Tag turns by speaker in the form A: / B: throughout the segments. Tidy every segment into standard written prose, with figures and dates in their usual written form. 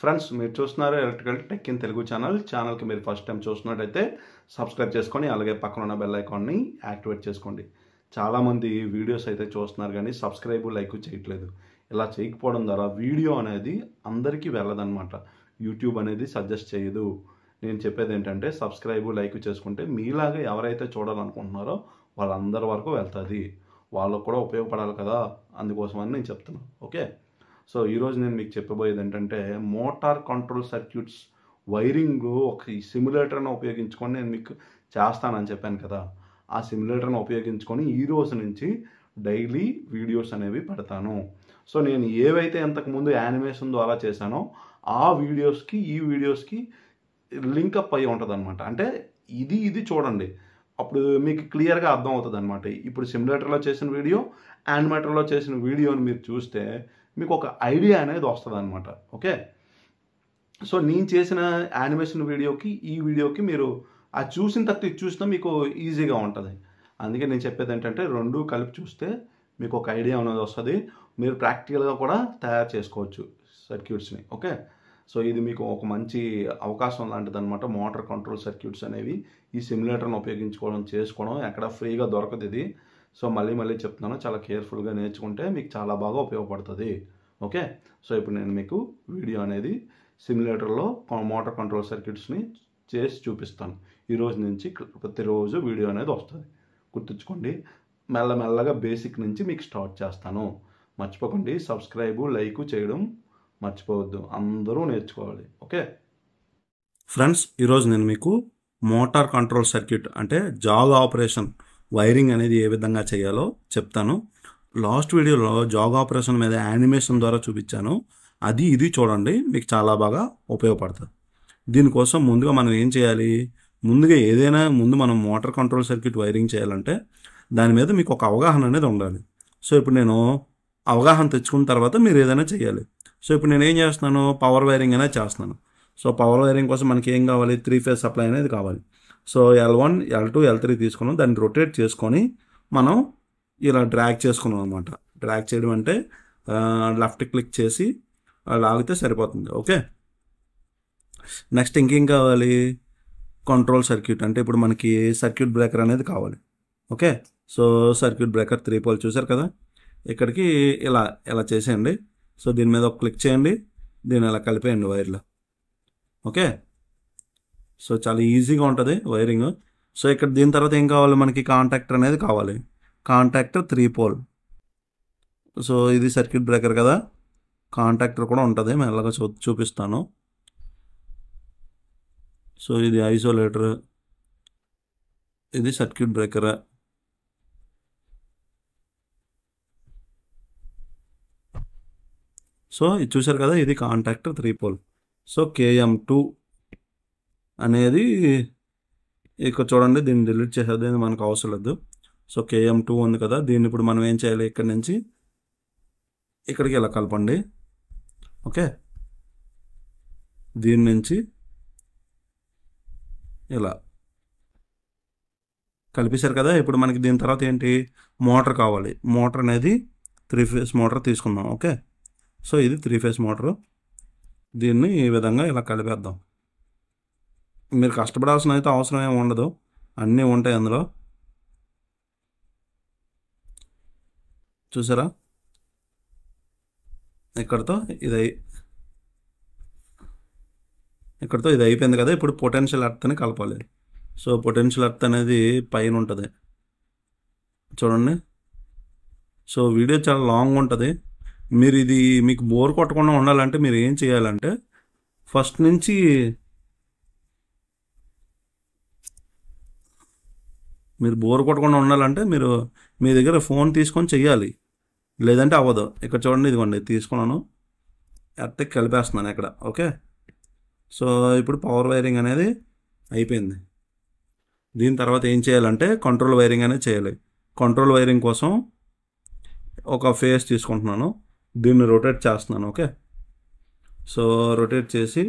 A: Friends మీరు చూస్తున్నారు electrical tech in Telugu ఛానల్కి మీరు ఫస్ట్ టైం చూస్తున్నట్టయితే సబ్స్క్రైబ్ చేసుకొని అలాగే పక్కన ఉన్న బెల్ ఐకాన్ని యాక్టివేట్ చేసుకోండి. చాలామంది వీడియోస్ అయితే చూస్తున్నారు కానీ సబ్స్క్రైబ్ లైక్ చేయట్లేదు. ఇలా చేయకపోవడం ద్వారా వీడియో అనేది అందరికీ వెళ్ళదన్నమాట. యూట్యూబ్ అనేది సజెస్ట్ చేయదు. నేను చెప్పేది ఏంటంటే సబ్స్క్రైబ్ లైక్ చేసుకుంటే మీలాగా ఎవరైతే చూడాలనుకుంటున్నారో వాళ్ళందరి వరకు వెళ్తుంది. వాళ్ళకు కూడా ఉపయోగపడాలి కదా, అందుకోసమని నేను చెప్తున్నాను. ఓకే, సో ఈరోజు నేను మీకు చెప్పబోయేది ఏంటంటే మోటార్ కంట్రోల్ సర్క్యూట్స్ వైరింగ్ ఒక సిమ్యులేటర్ను ఉపయోగించుకొని నేను మీకు చేస్తానని చెప్పాను కదా. ఆ సిమ్యులేటర్ను ఉపయోగించుకొని ఈ రోజు నుంచి డైలీ వీడియోస్ అనేవి పెడతాను. సో నేను ఏవైతే ఇంతకుముందు యానిమేషన్ ద్వారా చేశానో ఆ వీడియోస్కి ఈ వీడియోస్కి లింకప్ అయి ఉంటుంది అనమాట. అంటే ఇది చూడండి, అప్పుడు మీకు క్లియర్గా అర్థం అవుతుంది అనమాట. ఇప్పుడు సిమ్యులేటర్లో చేసిన వీడియో, యానిమేటర్లో చేసిన వీడియోని మీరు చూస్తే మీకు ఒక ఐడియా అనేది వస్తుంది అనమాట. ఓకే, సో నేను చేసిన యానిమేషన్ వీడియోకి ఈ వీడియోకి మీరు అది చూసిన తర్వాత ఇది చూసినా మీకు ఈజీగా ఉంటుంది. అందుకే నేను చెప్పేది ఏంటంటే రెండు కలిపి చూస్తే మీకు ఒక ఐడియా అనేది వస్తుంది. మీరు ప్రాక్టికల్గా కూడా తయారు చేసుకోవచ్చు సర్క్యూట్స్ని. ఓకే, సో ఇది మీకు ఒక మంచి అవకాశం లాంటిది అనమాట. మోటార్ కంట్రోల్ సర్క్యూట్స్ అనేవి ఈ సిమ్యులేటర్ని చేసుకోవడం ఎక్కడ ఫ్రీగా దొరకదు ఇది. సో మళ్ళీ చెప్తున్నాను, చాలా కేర్ఫుల్గా నేర్చుకుంటే మీకు చాలా బాగా ఉపయోగపడుతుంది. ఓకే, సో ఇప్పుడు నేను మీకు వీడియో అనేది సిమ్యులేటర్లో మోటార్ కంట్రోల్ సర్క్యూట్స్ని చేసి చూపిస్తాను. ఈరోజు నుంచి ప్రతిరోజు వీడియో అనేది వస్తుంది. గుర్తుంచుకోండి, మెల్లమెల్లగా బేసిక్ నుంచి మీకు స్టార్ట్ చేస్తాను. మర్చిపోకండి, సబ్స్క్రైబ్ లైక్ చేయడం మర్చిపోవద్దు. అందరూ నేర్చుకోవాలి. ఓకే ఫ్రెండ్స్, ఈరోజు నేను మీకు మోటార్ కంట్రోల్ సర్క్యూట్ అంటే జాగ్ ఆపరేషన్ వైరింగ్ అనేది ఏ విధంగా చేయాలో చెప్తాను. లాస్ట్ వీడియోలో జాగ్ ఆపరేషన్ మీద యానిమేషన్ ద్వారా చూపించాను. ఇది చూడండి, మీకు చాలా బాగా ఉపయోగపడుతుంది. దీనికోసం ముందుగా మనం ఏం చేయాలి, ముందు మనం మోటార్ కంట్రోల్ సర్క్యూట్ వైరింగ్ చేయాలంటే దాని మీద మీకు ఒక అవగాహన అనేది ఉండాలి. సో ఇప్పుడు నేను అవగాహన తెచ్చుకున్న తర్వాత మీరు ఏదైనా చేయాలి. సో ఇప్పుడు నేను ఏం చేస్తున్నాను, పవర్ వైరింగ్ అనేది చేస్తున్నాను. సో పవర్ వైరింగ్ కోసం మనకి ఏం కావాలి, 3 ఫేజ్ సప్లై అనేది కావాలి. సో L1, L2, L3 తీసుకున్నాం. దాన్ని రొటేట్ చేసుకొని మనం ఇలా డ్రాగ్ చేసుకున్నాం అనమాట. డ్రాగ్ చేయడం అంటే లెఫ్ట్ క్లిక్ చేసి లాగితే సరిపోతుంది. ఓకే, నెక్స్ట్ ఇంకేం కావాలి, కంట్రోల్ సర్క్యూట్ అంటే ఇప్పుడు మనకి సర్క్యూట్ బ్రేకర్ అనేది కావాలి. Okay, so circuit breaker 3 pole చూసారు కదా, ఇక్కడికి ఇలా చేసేయండి. సో దీని మీద ఒక క్లిక్ చేయండి, దీన్ని ఇలా కలిపేయండి వైర్లో. ఓకే, సో చాలా ఈజీగా ఉంటుంది వైరింగ్. సో ఇక్కడ దీని తర్వాత ఏం కావాలి, మనకి కాంటాక్టర్ అనేది కావాలి. Contactor 3 pole. సో ఇది సర్క్యూట్ బ్రేకర్ కదా, కాంటాక్టర్ కూడా ఉంటుంది, మెల్లగా చూపిస్తాను. సో ఇది ఐసోలేటర్, ఇది సర్క్యూట్ బ్రేకర్. సో ఇది చూసారు కదా, ఇది కాంటాక్టర్ 3 పోల్. సో KM2 అనేది ఇక్కడ చూడండి, దీన్ని డిలీట్ చేసేది మనకు అవసరం లేదు. సో KM2 ఉంది కదా, దీన్ని ఇప్పుడు మనం ఏం చేయాలి, ఇక్కడి నుంచి ఇక్కడికి ఇలా కలపండి. ఓకే, దీని నుంచి ఇలా కలిపేశారు కదా. ఇప్పుడు మనకి దీని తర్వాత ఏంటి, మోటార్ కావాలి. మోటార్ అనేది 3 ఫేజ్ మోటార్ తీసుకుందాం. ఓకే, సో ఇది 3 ఫేజ్ మోటారు. దీన్ని ఈ విధంగా ఇలా కలిపేద్దాం. మీరు కష్టపడాల్సిన అయితే అవసరం ఏమి ఉండదు, అన్నీ ఉంటాయి అందులో. చూసారా, ఇక్కడితో ఇది అయిపోయింది కదా. ఇప్పుడు పొటెన్షియల్ ఎర్త్ని కలపాలి. సో పొటెన్షియల్ ఎర్త్ అనేది పైన ఉంటుంది చూడండి. సో వీడియో చాలా లాంగ్ ఉంటుంది. మీరు మీకు బోర్ కొట్టకుండా ఉండాలంటే మీరు ఏం చేయాలంటే ఫస్ట్ నుంచి మీరు బోర్ కొట్టకుండా ఉండాలంటే మీరు మీ దగ్గర ఫోన్ తీసుకొని చెయ్యాలి, లేదంటే అవ్వదు. ఇక్కడ చూడండి, ఇదిగోండి తీసుకున్నాను, ఎర్త్ కలిపేస్తున్నాను ఇక్కడ. ఓకే, సో ఇప్పుడు పవర్ వైరింగ్ అనేది అయిపోయింది. దీని తర్వాత ఏం చేయాలంటే కంట్రోల్ వైరింగ్ అనేది చేయాలి. కంట్రోల్ వైరింగ్ కోసం ఒక ఫేస్ తీసుకుంటున్నాను, దీన్ని రొటేట్ చేస్తున్నాను. ఓకే, సో రొటేట్ చేసి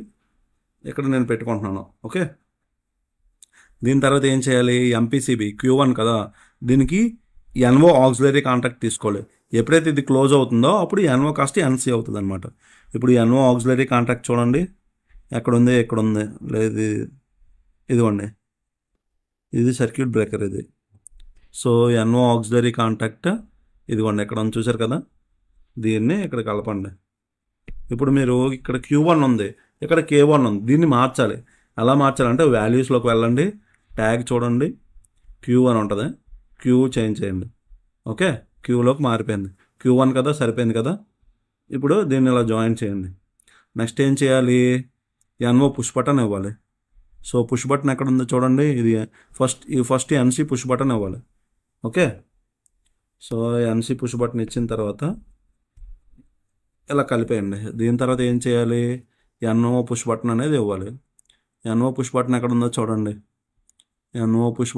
A: ఇక్కడ నేను పెట్టుకుంటున్నాను. ఓకే, దీని తర్వాత ఏం చేయాలి, MPCB Q1 కదా, దీనికి NO ఆక్సిలరీ కాంటాక్ట్ తీసుకోవాలి. ఎప్పుడైతే ఇది క్లోజ్ అవుతుందో అప్పుడు ఎన్ఓ కాస్త ఎన్సీ అవుతుంది అనమాట. ఇప్పుడు ఎన్ఓ ఆక్సిలరీ కాంటాక్ట్ చూడండి, ఎక్కడ ఉంది, ఎక్కడ ఉంది, లేదు ఇదిగోండి, ఇది సర్క్యూట్ బ్రేకర్ ఇది. సో ఎన్ఓ ఆక్సిలరీ కాంటాక్ట్ ఇదిగోండి ఎక్కడ ఉంది చూసారు కదా, దీన్ని ఇక్కడ కలపండి. ఇప్పుడు మీరు ఇక్కడ Q1 ఉంది, ఇక్కడ K1 ఉంది, దీన్ని మార్చాలి. ఎలా మార్చాలంటే వాల్యూస్లోకి వెళ్ళండి, ట్యాగ్ చూడండి, Q1 ఉంటుంది, Q చేంజ్ చేయండి. ఓకే, Qలోకి మారిపోయింది, Q1 కదా, సరిపోయింది కదా. ఇప్పుడు దీన్ని ఇలా జాయిన్ చేయండి. నెక్స్ట్ ఏం చేయాలి, ఎన్ఓ పుష్ బటన్ ఇవ్వాలి. సో పుష్ బటన్ ఎక్కడ ఉందో చూడండి, ఇది ఫస్ట్ ఎన్సీ పుష్ బటన్ ఇవ్వాలి. Okay, so NC push button ఇచ్చిన తర్వాత ఇలా కలిపేయండి. దీని తర్వాత ఏం చేయాలి, ఎన్ఓ పుష్ బటన్ అనేది ఇవ్వాలి. ఎన్ఓ పుష్ బటన్ ఎక్కడ ఉందో చూడండి, ఎన్ఓ పుష్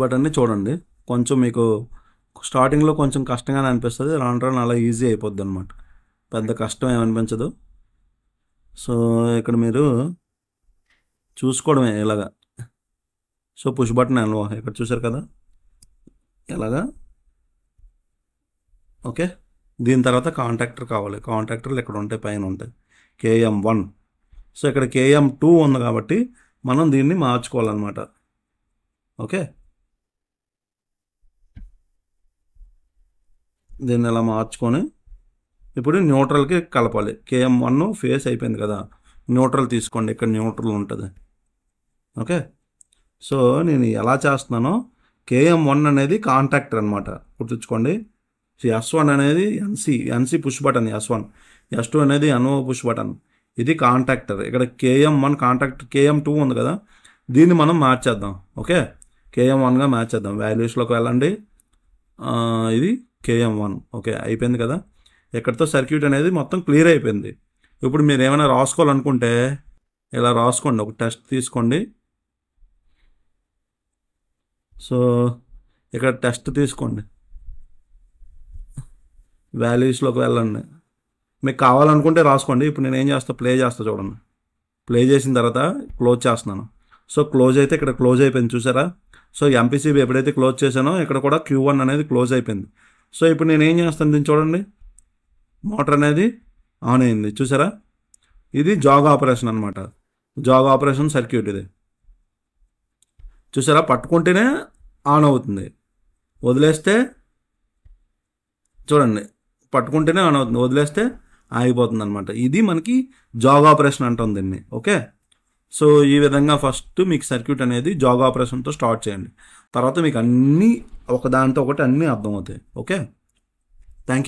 A: బటన్ని చూడండి. కొంచెం మీకు స్టార్టింగ్లో కొంచెం కష్టంగానే అనిపిస్తుంది, రాను రాను అలా ఈజీ అయిపోద్ది అనమాట, పెద్ద కష్టం ఏమనిపించదు. సో ఇక్కడ మీరు చూసుకోవడమే ఇలాగా. సో పుష్ బటన్ ఎన్ఓ ఇక్కడ చూసారు కదా ఇలాగా. ఓకే, దీని తర్వాత కాంటాక్టర్ కావాలి. కాంటాక్టర్లు ఇక్కడ ఉంటాయి, పైన ఉంటాయి, KM1. సో ఇక్కడ KM2 ఉంది కాబట్టి మనం దీన్ని మార్చుకోవాలన్నమాట. ఓకే, దీన్ని ఇలా మార్చుకొని ఇప్పుడు న్యూట్రల్కి కలపాలి. KM1 ఫేస్ అయిపోయింది కదా, న్యూట్రల్ తీసుకోండి, ఇక్కడ న్యూట్రల్ ఉంటుంది. ఓకే, సో నేను ఎలా చేస్తున్నానో, KM1 అనేది కాంటాక్టర్ అనమాట, గుర్తుంచుకోండి. S1 అనేది ఎన్సీ పుష్ బటన్, S2 అనేది ఎన్ఓ పుష్ బటన్, ఇది కాంటాక్టర్. ఇక్కడ KM1 కాంటాక్టర్, KM2 ఉంది కదా, దీన్ని మనం మార్చేద్దాం. ఓకే, KM1గా మార్చేద్దాం. వాల్యూస్లోకి వెళ్ళండి, ఇది KM1. ఓకే, అయిపోయింది కదా, ఇక్కడితో సర్క్యూట్ అనేది మొత్తం క్లియర్ అయిపోయింది. ఇప్పుడు మీరు ఏమైనా రాసుకోవాలనుకుంటే ఇలా రాసుకోండి, ఒక టెస్ట్ తీసుకోండి. సో ఇక్కడ టెస్ట్ తీసుకోండి, వాల్యూస్లోకి వెళ్ళండి, మీకు కావాలనుకుంటే రాసుకోండి. ఇప్పుడు నేను ఏం చేస్తా, ప్లే చేస్తా చూడండి. ప్లే చేసిన తర్వాత క్లోజ్ చేస్తున్నాను. సో క్లోజ్ అయితే ఇక్కడ క్లోజ్ అయిపోయింది చూసారా. సో ఎంపీసీబీ ఎప్పుడైతే క్లోజ్ చేశానో ఇక్కడ కూడా Q1 అనేది క్లోజ్ అయిపోయింది. సో ఇప్పుడు నేను ఏం చేస్తాను, దీన్ని చూడండి, మోటార్ అనేది ఆన్ అయింది చూసారా. ఇది జాగ్ ఆపరేషన్ అనమాట, జాగ్ ఆపరేషన్ సర్క్యూట్ ఇది చూసారా. పట్టుకుంటేనే ఆన్ అవుతుంది, వదిలేస్తే చూడండి, పట్టుకుంటేనే ఆన్ అవుతుంది, వదిలేస్తే ఆగిపోతుంది అనమాట. ఇది మనకి జాగ్ ఆపరేషన్ అంటాం దీన్ని. ఓకే, సో ఈ విధంగా ఫస్ట్ మీకు సర్క్యూట్ అనేది జాగ్ ఆపరేషన్తో స్టార్ట్ చేయండి, తర్వాత మీకు అన్నీ ఒకదానితో ఒకటి అన్నీ అర్థమవుతాయి. Okay, thank you.